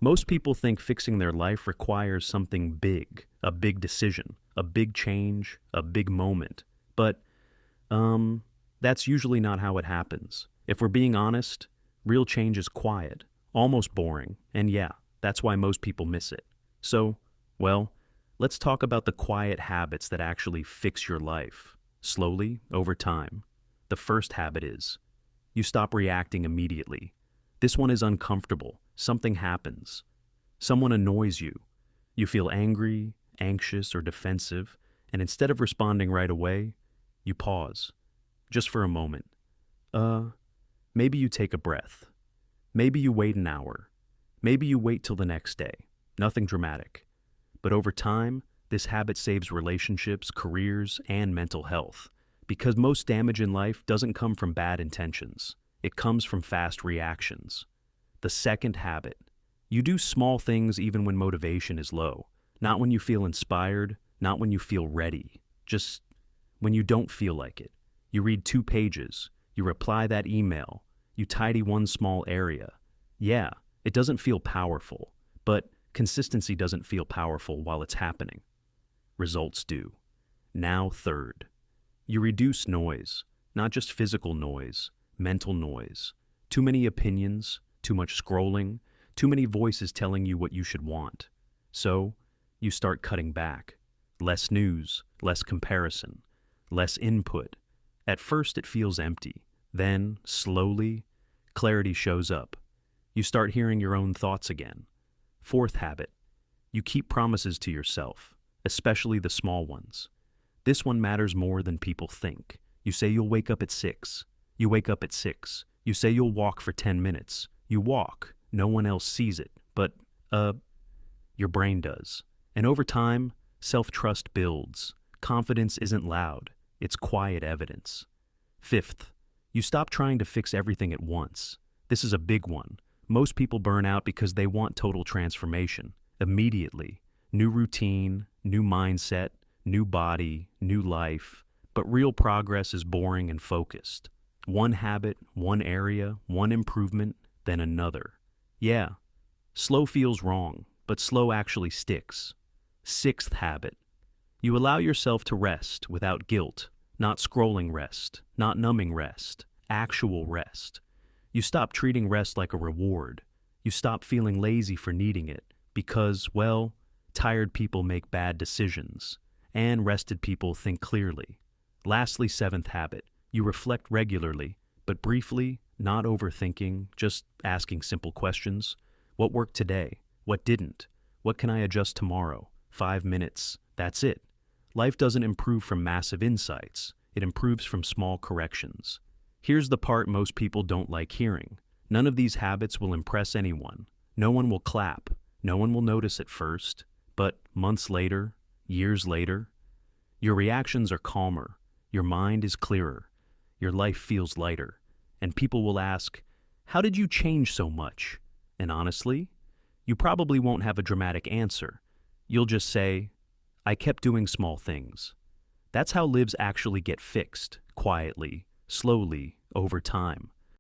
Most people think fixing their life requires something big, a big decision, a big change, a big moment. But, that's usually not how it happens. If we're being honest, real change is quiet, almost boring, and yeah, that's why most people miss it. So, well, let's talk about the quiet habits that actually fix your life, slowly, over time. The first habit is you stop reacting immediately. This one is uncomfortable. Something happens. Someone annoys you. You feel angry, anxious, or defensive, and instead of responding right away, you pause, just for a moment. Maybe you take a breath. Maybe you wait an hour. Maybe you wait till the next day. Nothing dramatic. But over time, this habit saves relationships, careers, and mental health. Because most damage in life doesn't come from bad intentions. It comes from fast reactions. The second habit. You do small things even when motivation is low. Not when you feel inspired, not when you feel ready. Just when you don't feel like it. You read 2 pages. You reply that email. You tidy one small area. Yeah, it doesn't feel powerful, but consistency doesn't feel powerful while it's happening. Results do. Now third. You reduce noise, not just physical noise, mental noise. Too many opinions, too much scrolling, too many voices telling you what you should want. So, you start cutting back. Less news, less comparison, less input. At first it feels empty. Then, slowly, clarity shows up. You start hearing your own thoughts again. Fourth habit. You keep promises to yourself, especially the small ones. This one matters more than people think. You say you'll wake up at 6. You wake up at 6. You say you'll walk for 10 minutes. You walk. No one else sees it, but, your brain does. And over time, self-trust builds. Confidence isn't loud. It's quiet evidence. Fifth, you stop trying to fix everything at once. This is a big one. Most people burn out because they want total transformation. Immediately. New routine, new mindset, new body, new life. But real progress is boring and focused. One habit, one area, one improvement, then another. Yeah, slow feels wrong, but slow actually sticks. Sixth habit. You allow yourself to rest without guilt. Not scrolling rest, not numbing rest, actual rest. You stop treating rest like a reward. You stop feeling lazy for needing it because, well, tired people make bad decisions, and rested people think clearly. Lastly, seventh habit. You reflect regularly, but briefly, not overthinking, just asking simple questions. What worked today? What didn't? What can I adjust tomorrow? 5 minutes. That's it. Life doesn't improve from massive insights. It improves from small corrections. Here's the part most people don't like hearing. None of these habits will impress anyone. No one will clap. No one will notice at first. But months later, years later, your reactions are calmer. Your mind is clearer. Your life feels lighter. And people will ask, how did you change so much? And honestly, you probably won't have a dramatic answer. You'll just say, I kept doing small things. That's how lives actually get fixed, quietly, slowly, over time.